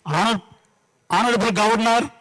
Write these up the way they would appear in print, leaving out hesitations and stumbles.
Honor, Honorable Governor,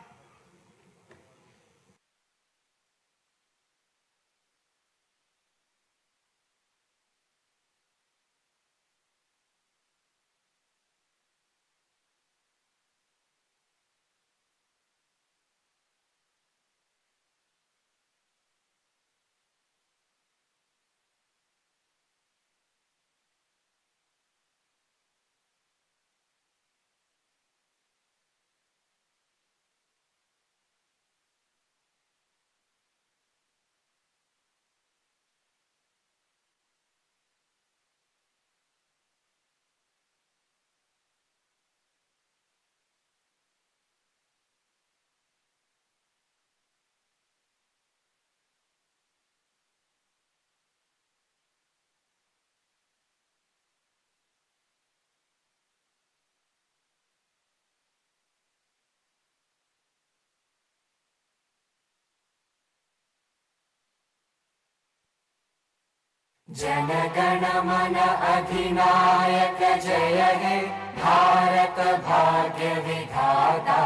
जनगण मन अधिनायक जय हे भारत भाग्य विधाता।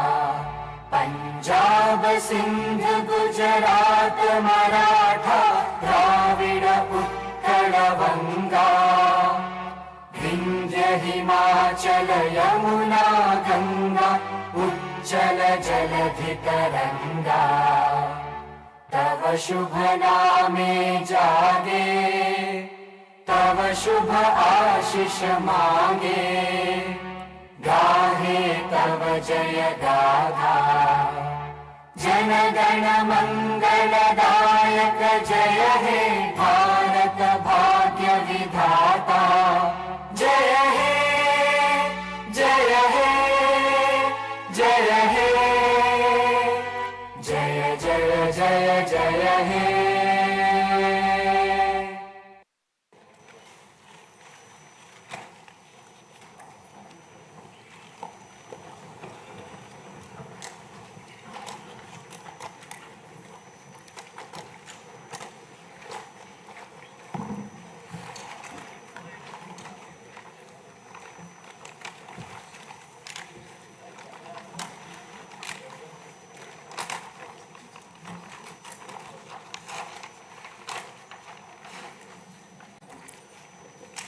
पंजाब सिंध गुजरात मराठा द्राविड़ उत्कल वंगा। विंध्य हिमाचल यमुना गंगा उच्चल जलधि तरंगा। तव शुभ नामे जागे तव शुभ आशीष मांगे। गाहे तव जय गाथा जनगण मंगलदायक जय हे भारत भाग्य विधाता। जय हे जय हे जय हे जय जय जय जय हे।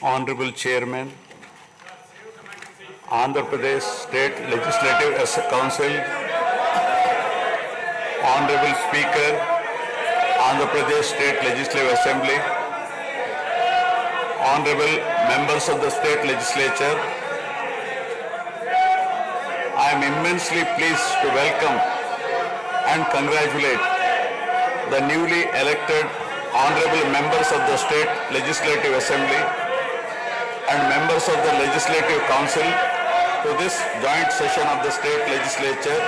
Honorable Chairman, Andhra Pradesh State Legislative Council, Honorable Speaker, Andhra Pradesh State Legislative Assembly, Honorable Members of the State Legislature, I am immensely pleased to welcome and congratulate the newly elected Honorable Members of the State Legislative Assembly and members of the Legislative Council to this joint session of the State Legislature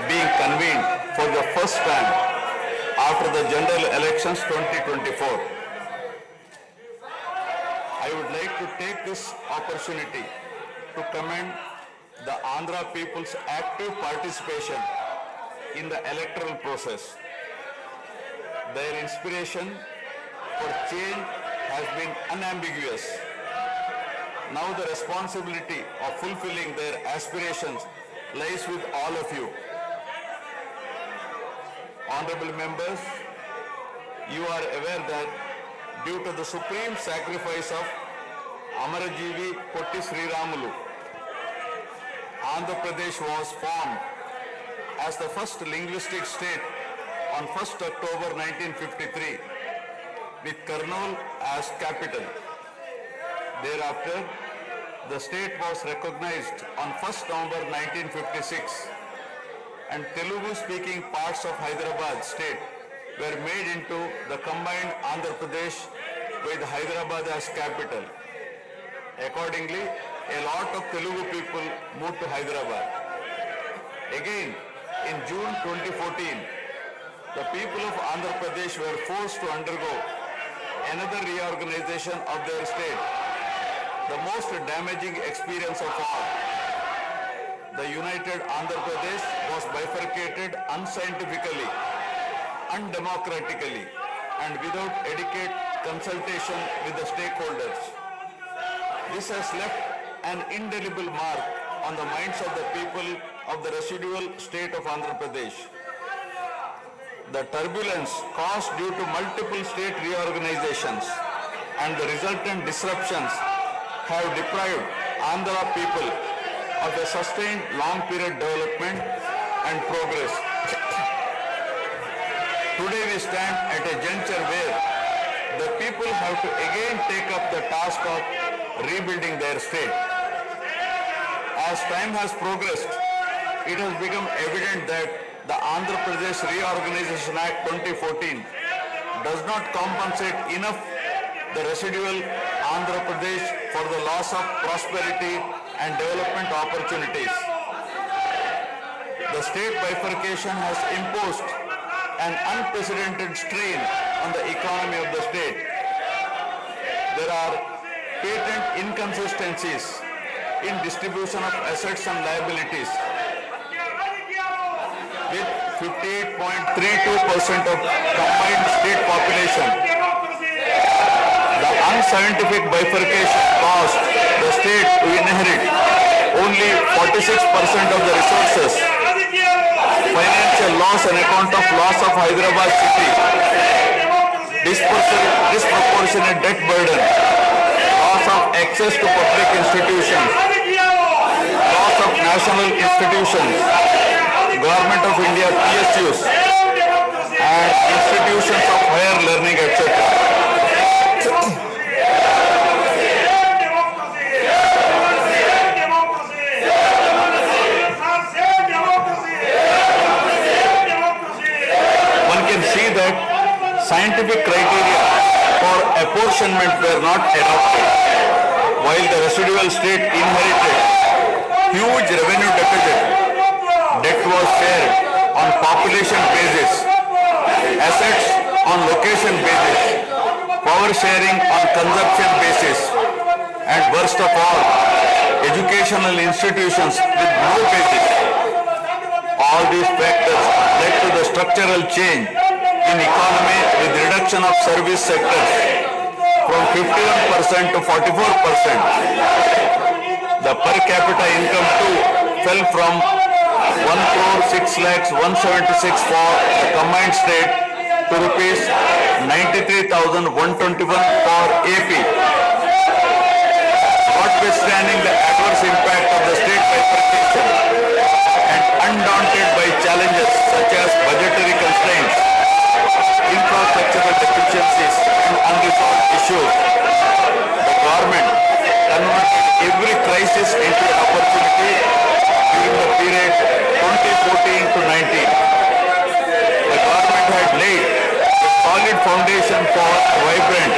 being convened for the first time after the General Elections 2024. I would like to take this opportunity to commend the Andhra people's active participation in the electoral process. Their inspiration for change has been unambiguous. Now the responsibility of fulfilling their aspirations lies with all of you. Honorable members, you are aware that due to the supreme sacrifice of Amarajeevi Potti Sriramulu, Andhra Pradesh was formed as the first linguistic state on 1st October 1953 with Kurnool as capital. Thereafter, the state was recognized on 1st November 1956 and Telugu-speaking parts of Hyderabad state were made into the combined Andhra Pradesh with Hyderabad as capital. Accordingly, a lot of Telugu people moved to Hyderabad. Again, in June 2014, the people of Andhra Pradesh were forced to undergo another reorganization of their state, the most damaging experience of all. The united Andhra Pradesh was bifurcated unscientifically, undemocratically, and without adequate consultation with the stakeholders. This has left an indelible mark on the minds of the people of the residual state of Andhra Pradesh. The turbulence caused due to multiple state reorganizations and the resultant disruptions have deprived Andhra people of a sustained long period development and progress. Today we stand at a juncture where the people have to again take up the task of rebuilding their state. As time has progressed, it has become evident that the Andhra Pradesh Reorganization Act 2014 does not compensate enough the residual Andhra Pradesh for the loss of prosperity and development opportunities. The state bifurcation has imposed an unprecedented strain on the economy of the state. There are patent inconsistencies in distribution of assets and liabilities, with 58.32% of combined state population. The unscientific bifurcation caused the state to inherit only 46% of the resources, financial loss on account of loss of Hyderabad city, disproportionate debt burden, loss of access to public institutions, loss of national institutions, Government of India PSUs, and institutions of higher learning, etc. One can see that scientific criteria for apportionment were not adopted, while the residual state inherited huge revenue deficit. Debt was shared on population basis, assets on location basis, power sharing on consumption basis, and worst of all, educational institutions with no basis. All these factors led to the structural change in economy with reduction of service sectors from 51% to 44%. The per capita income too fell from 1,06,176 for the combined state to rupees 93,121 for AP. Notwithstanding the adverse impact of the state bifurcation and undaunted by challenges such as budgetary constraints, infrastructural deficiencies and unresolved issues, the government converted every crisis into an opportunity during the period 2014 to 19. The government had laid a solid foundation for a vibrant,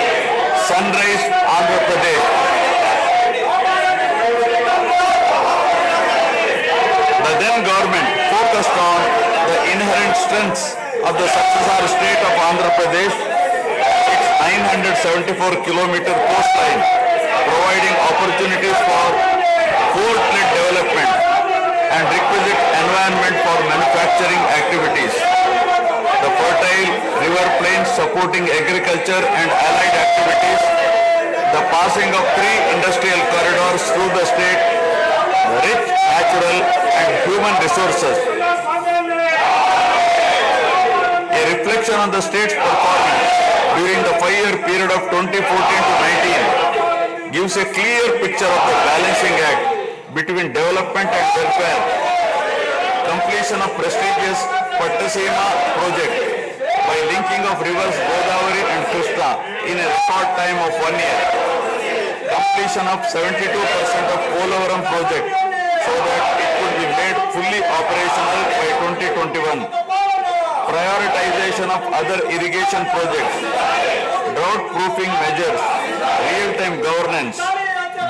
sunrise Andhra Pradesh. The then government focused on the inherent strengths of the successor state of Andhra Pradesh, its 974-kilometer coastline, providing opportunities for port-led development and requisite environment for manufacturing activities. The fertile river plains supporting agriculture and allied activities, the passing of 3 industrial corridors through the state, rich natural and human resources. A reflection on the state's performance during the 5-year period of 2014 to 19 gives a clear picture of the balancing act between development and welfare. Completion of prestigious Pattasima project by linking of rivers Godavari and Krishna in a short time of 1 year. Completion of 72% of Polavaram project so that it could be made fully operational by 2021. Prioritization of other irrigation projects, drought proofing measures, real-time governance,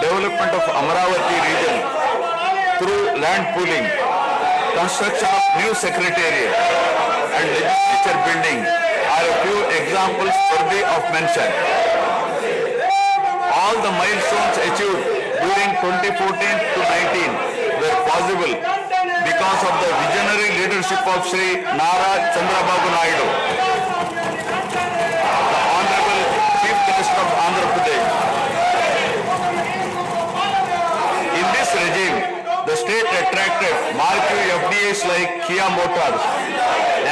development of Amaravati region through land pooling, construction of new secretariat and legislature building are a few examples worthy of mention. All the milestones achieved during 2014 to 19 were possible because of the visionary leadership of Sri Nara Chandrababu Naidu, the Honorable Chief Minister of Andhra Pradesh. In this regime, the state marquee FDAs like Kia Motors,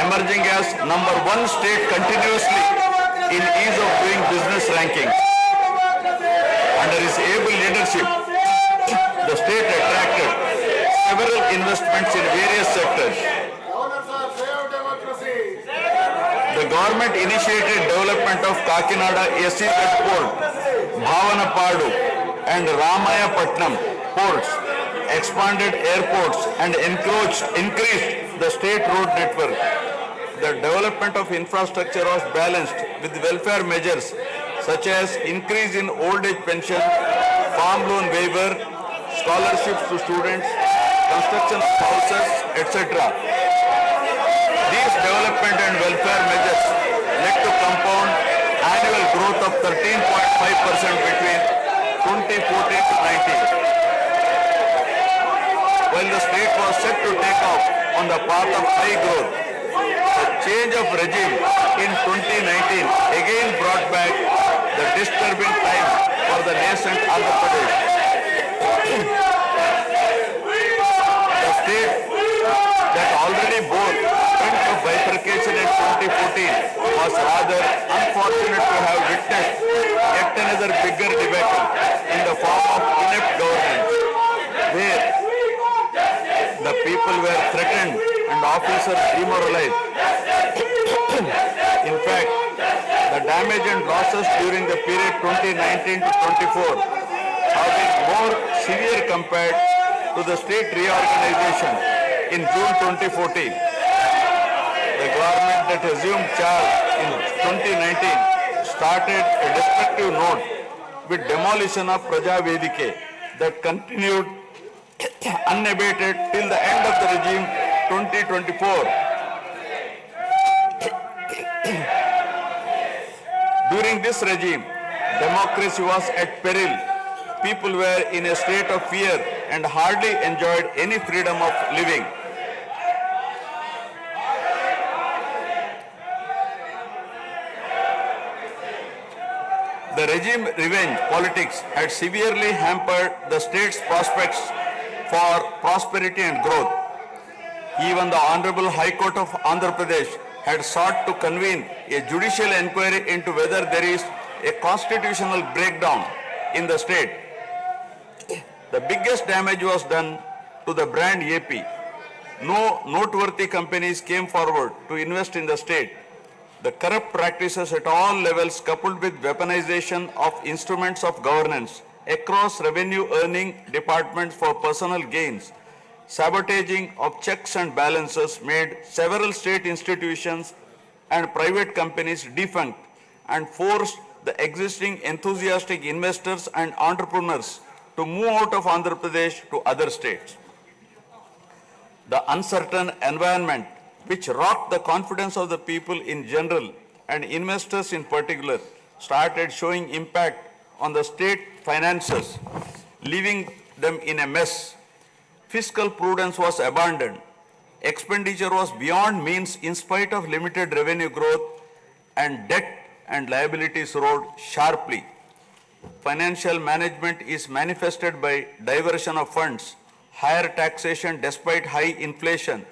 emerging as #1 state continuously in ease of doing business rankings. Under his able leadership, the state attracted several investments in various sectors. The government initiated development of Kakinada SEZ Port, Bhavanapadu and Ramayapatnam ports, expanded airports and increased the state road network. The development of infrastructure was balanced with welfare measures such as increase in old age pension, farm loan waiver, scholarships to students, construction of houses, etc. These development and welfare measures led to compound annual growth of 13.5% between 2014 to 19. While the state was set to take off on the path of high growth, the change of regime in 2019 again brought back the disturbing time for the nascent Andhra Pradesh. The state that already bore front of bifurcation in 2014 was rather unfortunate to have witnessed yet another bigger debacle in the form of inept governance, where the people were threatened and officers demoralized. In fact, the damage and losses during the period 2019 to 24 have been more severe compared to the state reorganization in June 2014. The government that assumed charge in 2019 started a destructive note with demolition of Praja Vedike that continued unabated till the end of the regime 2024. During this regime, democracy was at peril. People were in a state of fear and hardly enjoyed any freedom of living. The regime revenge politics had severely hampered the state's prospects for prosperity and growth. Even the Honorable High Court of Andhra Pradesh had sought to convene a judicial inquiry into whether there is a constitutional breakdown in the state. The biggest damage was done to the brand AP. No noteworthy companies came forward to invest in the state. The corrupt practices at all levels, coupled with weaponization of instruments of governance across revenue earning departments for personal gains, sabotaging of checks and balances, made several state institutions and private companies defunct and forced the existing enthusiastic investors and entrepreneurs to move out of Andhra Pradesh to other states. The uncertain environment which rocked the confidence of the people in general and investors in particular started showing impact on the state finances, leaving them in a mess. Fiscal prudence was abandoned. Expenditure was beyond means in spite of limited revenue growth, and debt and liabilities rose sharply. Financial management is manifested by diversion of funds, higher taxation despite high inflation,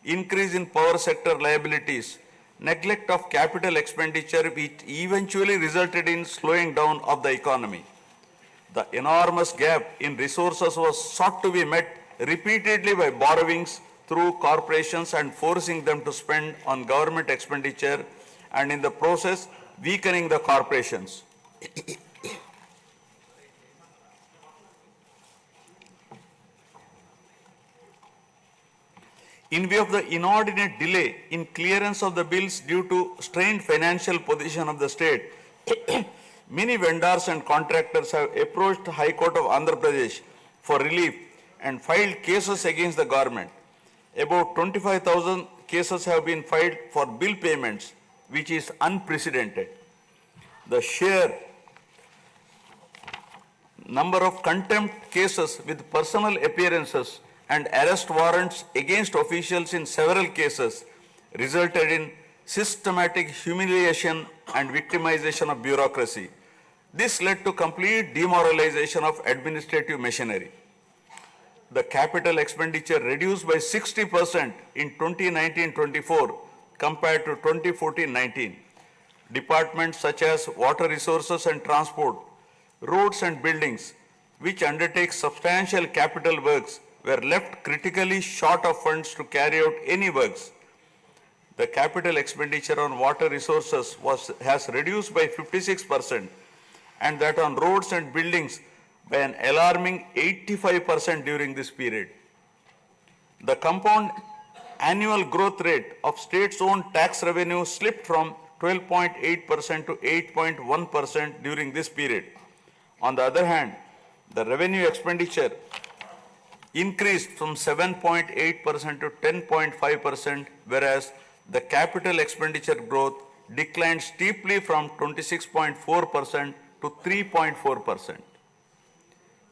increase in power sector liabilities, neglect of capital expenditure, which eventually resulted in slowing down of the economy. The enormous gap in resources was sought to be met repeatedly by borrowings through corporations and forcing them to spend on government expenditure, and in the process weakening the corporations. In view of the inordinate delay in clearance of the bills due to strained financial position of the state, many vendors and contractors have approached the High Court of Andhra Pradesh for relief and filed cases against the government. About 25,000 cases have been filed for bill payments, which is unprecedented. The sheer number of contempt cases with personal appearances and arrest warrants against officials in several cases resulted in systematic humiliation and victimization of bureaucracy. This led to complete demoralization of administrative machinery. the capital expenditure reduced by 60% in 2019-24 compared to 2014-19. Departments such as water resources and transport, roads and buildings, which undertake substantial capital works, were left critically short of funds to carry out any works. The capital expenditure on water resources has reduced by 56%, and that on roads and buildings by an alarming 85% during this period. The compound annual growth rate of states-owned tax revenue slipped from 12.8% to 8.1% during this period. On the other hand, the revenue expenditure increased from 7.8% to 10.5%, whereas the capital expenditure growth declined steeply from 26.4% to 3.4%.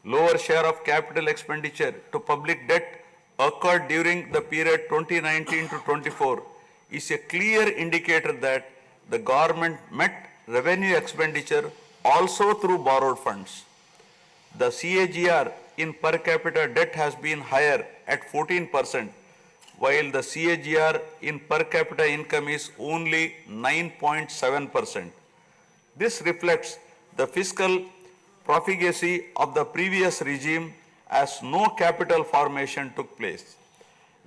Lower share of capital expenditure to public debt occurred during the period 2019 to 24 is a clear indicator that the government met revenue expenditure also through borrowed funds. The CAGR in per capita debt has been higher at 14%, while the CAGR in per capita income is only 9.7%. This reflects the fiscal profligacy of the previous regime as no capital formation took place.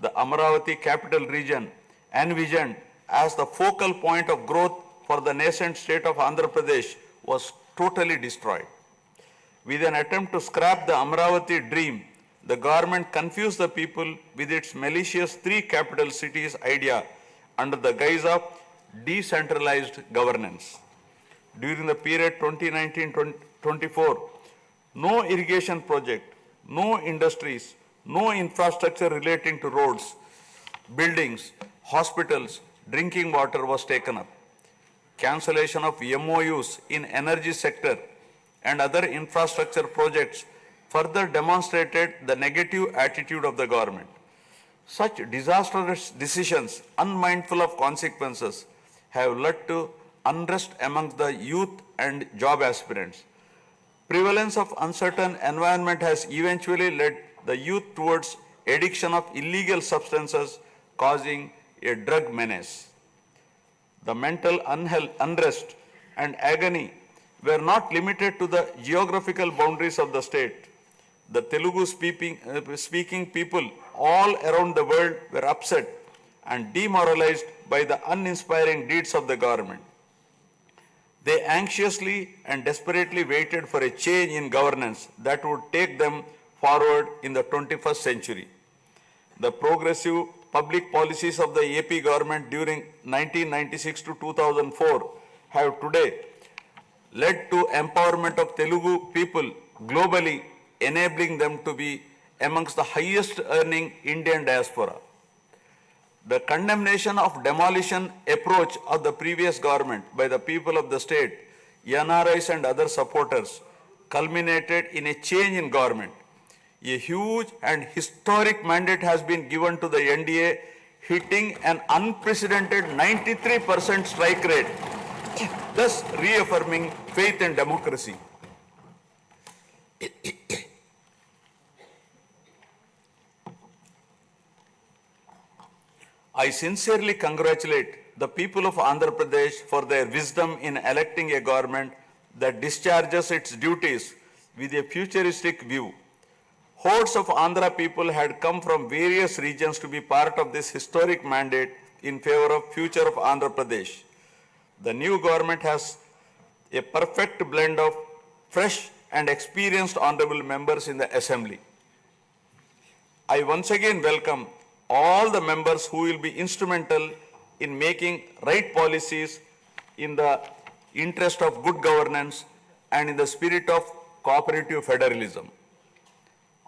The Amaravati capital region, envisioned as the focal point of growth for the nascent state of Andhra Pradesh, was totally destroyed. With an attempt to scrap the Amaravati dream, the government confused the people with its malicious three capital cities idea under the guise of decentralized governance. During the period 2019-24, no irrigation project, no industries, no infrastructure relating to roads, buildings, hospitals, drinking water was taken up. Cancellation of MOUs in energy sector and other infrastructure projects further demonstrated the negative attitude of the government. Such disastrous decisions, unmindful of consequences, have led to unrest amongst the youth and job aspirants. Prevalence of uncertain environment has eventually led the youth towards addiction of illegal substances, causing a drug menace. The mental unrest and agony were not limited to the geographical boundaries of the state. The Telugu speaking people all around the world were upset and demoralized by the uninspiring deeds of the government. They anxiously and desperately waited for a change in governance that would take them forward in the 21st century. The progressive public policies of the AP government during 1996 to 2004 have today led to empowerment of Telugu people globally, enabling them to be amongst the highest earning Indian diaspora. The condemnation of demolition approach of the previous government by the people of the state, NRIs and other supporters, culminated in a change in government. A huge and historic mandate has been given to the NDA, hitting an unprecedented 93% strike rate, thus reaffirming faith in democracy. I sincerely congratulate the people of Andhra Pradesh for their wisdom in electing a government that discharges its duties with a futuristic view. Hordes of Andhra people had come from various regions to be part of this historic mandate in favor of future of Andhra Pradesh. The new government has a perfect blend of fresh and experienced honorable members in the assembly. I once again welcome all the members who will be instrumental in making right policies in the interest of good governance and in the spirit of cooperative federalism.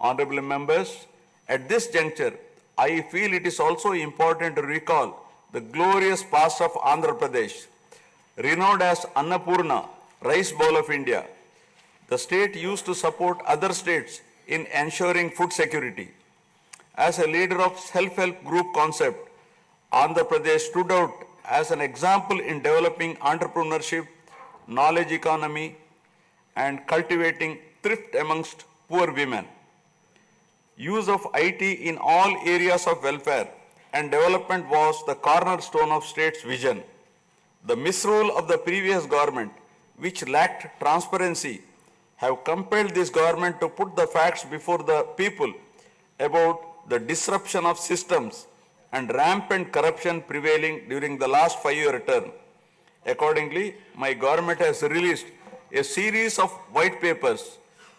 Honorable members, at this juncture, I feel it is also important to recall the glorious past of Andhra Pradesh. Renowned as Annapurna, rice bowl of India, the state used to support other states in ensuring food security. As a leader of self-help group concept, Andhra Pradesh stood out as an example in developing entrepreneurship, knowledge economy, and cultivating thrift amongst poor women. Use of IT in all areas of welfare and development was the cornerstone of state's vision. The misrule of the previous government, which lacked transparency, have compelled this government to put the facts before the people about the disruption of systems and rampant corruption prevailing during the last 5-year term. Accordingly, my government has released a series of white papers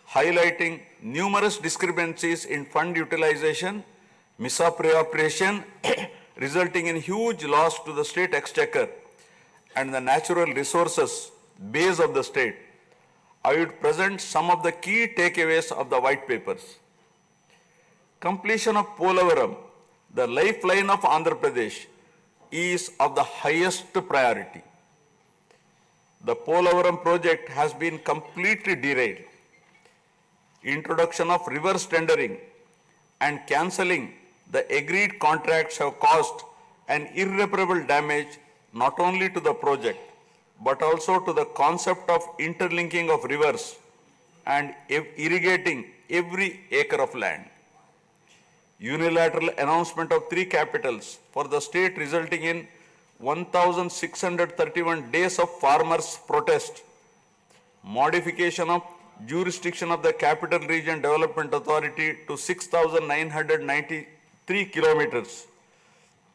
highlighting numerous discrepancies in fund utilization, misappropriation, resulting in huge loss to the state exchequer and the natural resources base of the state. I would present some of the key takeaways of the white papers. Completion of Polavaram, the lifeline of Andhra Pradesh, is of the highest priority. The Polavaram project has been completely derailed. Introduction of reverse tendering and cancelling the agreed contracts have caused an irreparable damage not only to the project but also to the concept of interlinking of rivers and irrigating every acre of land. Unilateral announcement of 3 capitals for the state resulting in 1,631 days of farmers' protest. Modification of jurisdiction of the Capital Region Development Authority to 6,993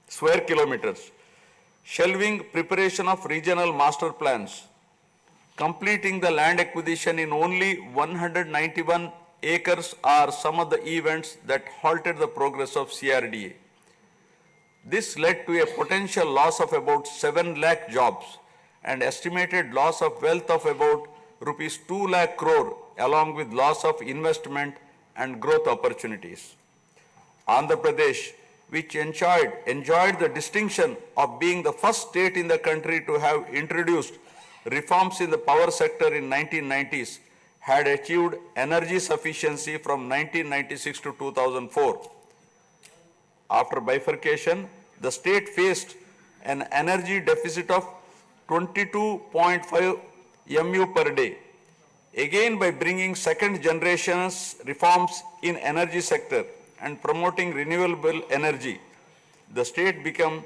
square kilometers. Shelving preparation of regional master plans. Completing the land acquisition in only 191 acres are some of the events that halted the progress of CRDA. This led to a potential loss of about 7 lakh jobs and estimated loss of wealth of about rupees 2 lakh crore along with loss of investment and growth opportunities. Andhra Pradesh, which enjoyed the distinction of being the first state in the country to have introduced reforms in the power sector in 1990s, had achieved energy sufficiency from 1996 to 2004. After bifurcation, the state faced an energy deficit of 22.5 MU per day. Again, by bringing second generation's reforms in energy sector and promoting renewable energy, the state become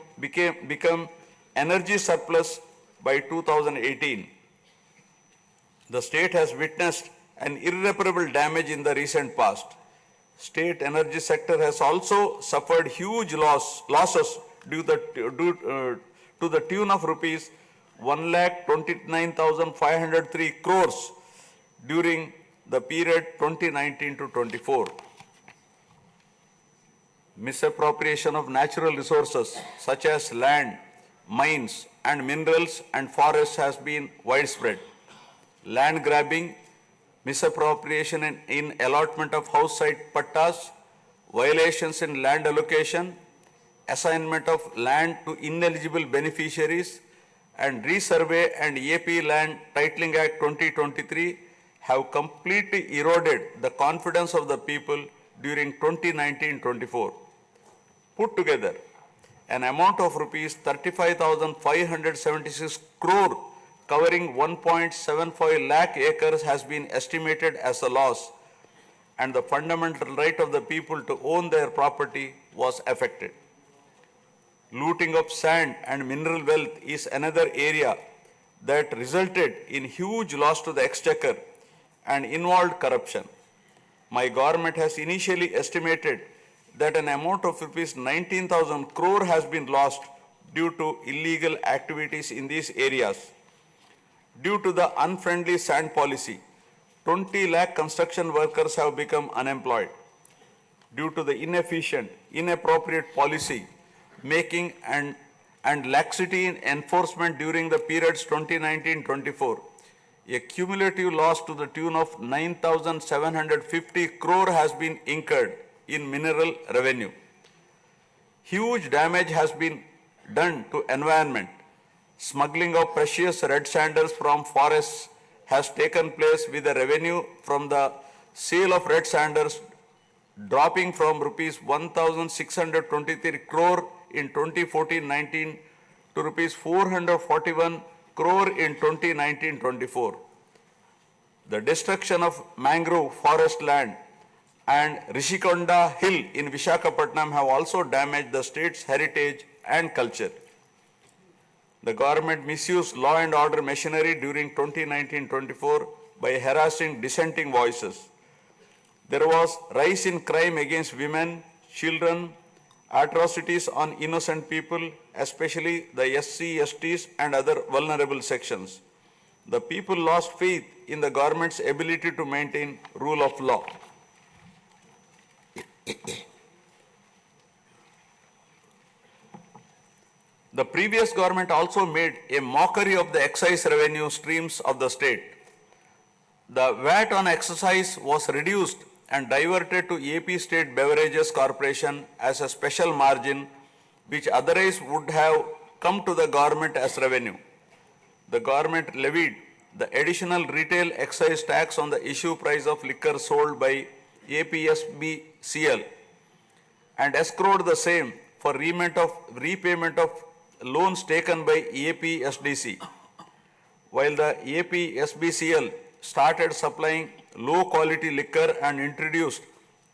energy surplus by 2018. The state has witnessed an irreparable damage in the recent past. State energy sector has also suffered huge losses due to the tune of rupees 1,29,503 crores during the period 2019 to 24. Misappropriation of natural resources such as land, mines and minerals and forests has been widespread. Land grabbing, misappropriation in allotment of house site pattas, violations in land allocation, assignment of land to ineligible beneficiaries, and Resurvey and AP Land Titling Act 2023 have completely eroded the confidence of the people during 2019-24. Put together, an amount of rupees 35,576 crore covering 1.75 lakh acres has been estimated as a loss, and the fundamental right of the people to own their property was affected. Looting of sand and mineral wealth is another area that resulted in huge loss to the exchequer and involved corruption. My government has initially estimated that an amount of rupees 19,000 crore has been lost due to illegal activities in these areas. Due to the unfriendly sand policy, 20 lakh construction workers have become unemployed. Due to the inefficient, inappropriate policy making and laxity in enforcement during the periods 2019-24, a cumulative loss to the tune of 9,750 crore has been incurred in mineral revenue. Huge damage has been done to environment. Smuggling of precious red sanders from forests has taken place with the revenue from the sale of red sanders dropping from rupees 1,623 crore in 2014-19 to rupees 441 crore in 2019-24. The destruction of mangrove forest land and Rishikonda Hill in Vishakhapatnam have also damaged the state's heritage and culture. The government misused law and order machinery during 2019-24 by harassing dissenting voices. There was rise in crime against women, children, atrocities on innocent people, especially the SC, STs and other vulnerable sections. The people lost faith in the government's ability to maintain rule of law. The previous government also made a mockery of the excise revenue streams of the state. The VAT on excise was reduced and diverted to AP State Beverages Corporation as a special margin, which otherwise would have come to the government as revenue. The government levied the additional retail excise tax on the issue price of liquor sold by APSBCL and escrowed the same for repayment of loans taken by APSDC. While the APSBCL started supplying low quality liquor and introduced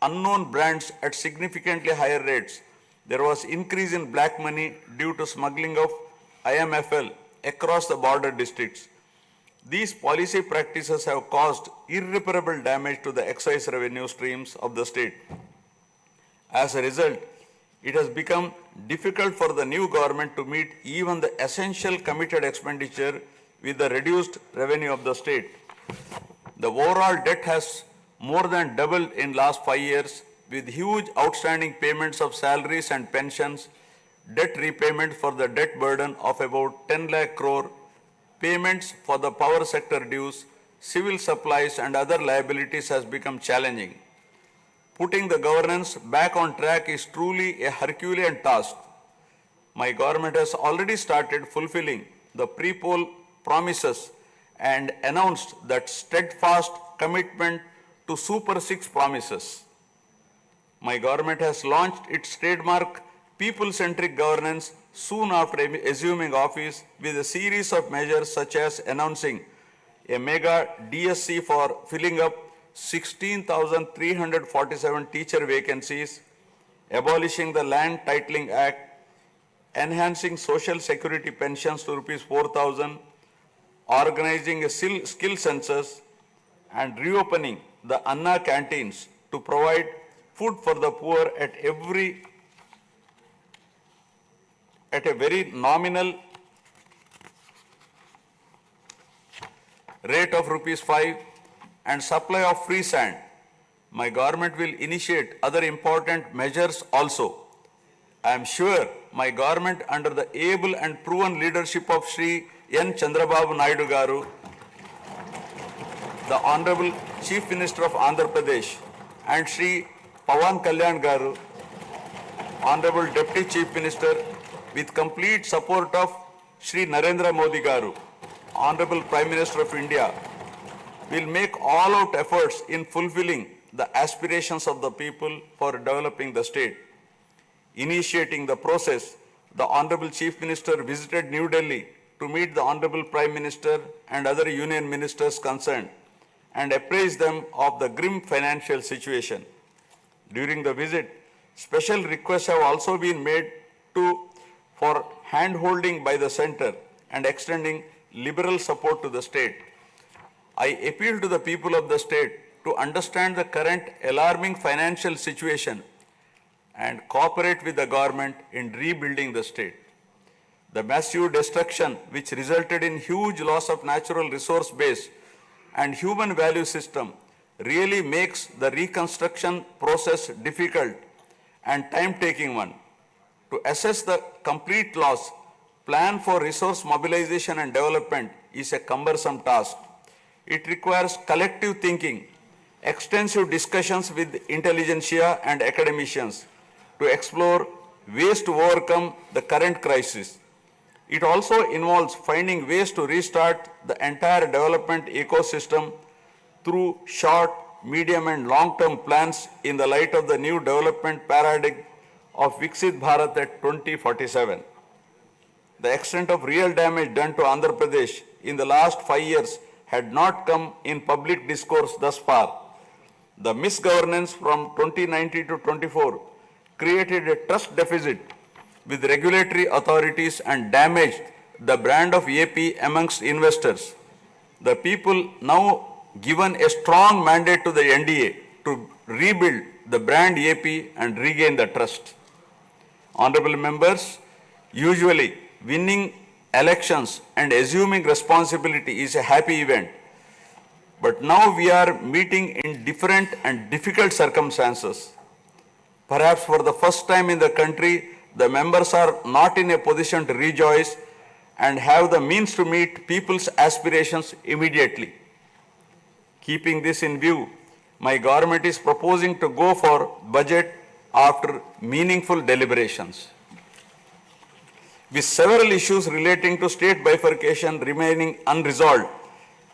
unknown brands at significantly higher rates, there was increase in black money due to smuggling of IMFL across the border districts. These policy practices have caused irreparable damage to the excise revenue streams of the state. As a result, it has become difficult for the new government to meet even the essential committed expenditure with the reduced revenue of the state. The overall debt has more than doubled in last 5 years, with huge outstanding payments of salaries and pensions, debt repayment for the debt burden of about 10 lakh crore, payments for the power sector dues, civil supplies and other liabilities has become challenging. Putting the governance back on track is truly a Herculean task. My government has already started fulfilling the pre-poll promises and announced that steadfast commitment to Super 6 promises. My government has launched its trademark people-centric governance soon after assuming office with a series of measures such as announcing a mega DSC for filling up 16,347 teacher vacancies, abolishing the Land Titling Act, enhancing social security pensions to rupees 4,000, organizing a skill census, and reopening the Anna canteens to provide food for the poor at a very nominal rate of rupees 5 and supply of free sand. My government will initiate other important measures also. I am sure my government under the able and proven leadership of Shri N. Chandrababu Naidu Garu, the Honorable Chief Minister of Andhra Pradesh, and Shri Pawan Kalyan Garu, Honorable Deputy Chief Minister, with complete support of Shri Narendra Modi Garu, Honorable Prime Minister of India, will make all-out efforts in fulfilling the aspirations of the people for developing the state. Initiating the process, the Honorable Chief Minister visited New Delhi to meet the Honorable Prime Minister and other union ministers concerned and apprise them of the grim financial situation. During the visit, special requests have also been made for hand-holding by the center and extending liberal support to the state. I appeal to the people of the state to understand the current alarming financial situation and cooperate with the government in rebuilding the state. The massive destruction which resulted in huge loss of natural resource base and human value system really makes the reconstruction process difficult and time-taking one. To assess the complete loss, plan for resource mobilization and development is a cumbersome task. It requires collective thinking, extensive discussions with intelligentsia and academicians to explore ways to overcome the current crisis. It also involves finding ways to restart the entire development ecosystem through short, medium and long-term plans in the light of the new development paradigm of Viksit Bharat at 2047. The extent of real damage done to Andhra Pradesh in the last 5 years had not come in public discourse thus far. The misgovernance from 2019 to 24 created a trust deficit with regulatory authorities and damaged the brand of AP amongst investors. The people now given a strong mandate to the NDA to rebuild the brand AP and regain the trust. Honorable members, usually winning elections and assuming responsibility is a happy event. But now we are meeting in different and difficult circumstances. Perhaps for the first time in the country, the members are not in a position to rejoice and have the means to meet people's aspirations immediately. Keeping this in view, my government is proposing to go for budget after meaningful deliberations. With several issues relating to state bifurcation remaining unresolved,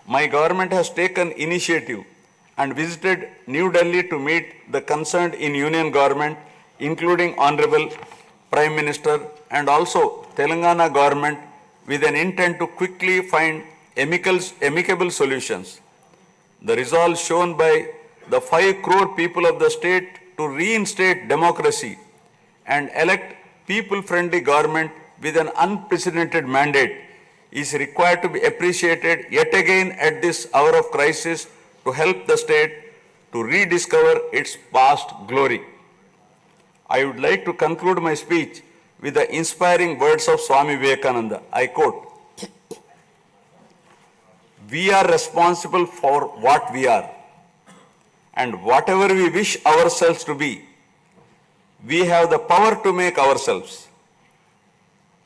my government has taken initiative and visited New Delhi to meet the concerned in union government, including Honorable Prime Minister and also Telangana government, with an intent to quickly find amicable solutions. The resolve shown by the 5 crore people of the state to reinstate democracy and elect people-friendly government with an unprecedented mandate is required to be appreciated yet again at this hour of crisis to help the state to rediscover its past glory. I would like to conclude my speech with the inspiring words of Swami Vivekananda. I quote, "We are responsible for what we are, and whatever we wish ourselves to be, we have the power to make ourselves.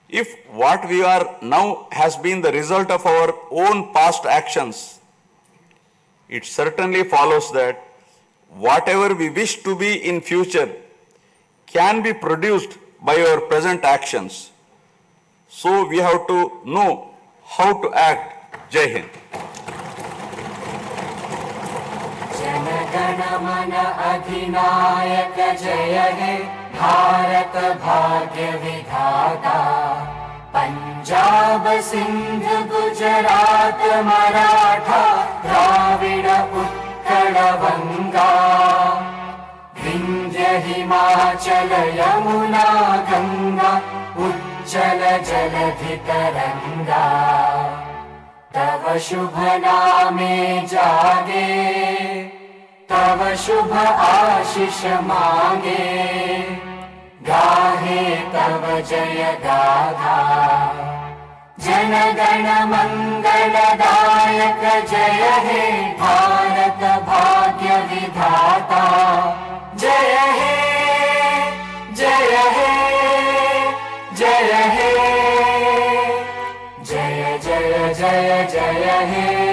If what we are now has been the result of our own past actions, it certainly follows that whatever we wish to be in future can be produced by our present actions. So we have to know how to act." Jai Hind. Jana Gana मन अधिनायक जय हे भारत भाग्य विधाता। पंजाब सिंध गुजरात मराठा द्राविड उत्कल बंगा विंध्य हिमाचल यमुना गंगा उज्जल जलधि तरंगा। तव शुभ नामे जागे तव शुभ आशीष मांगे गाहे तव जय गाथा। जन गण मंगलदायक जय हे भारत भाग्य विधाता। जय हे जय हे जय हे जय जय जय जय हे।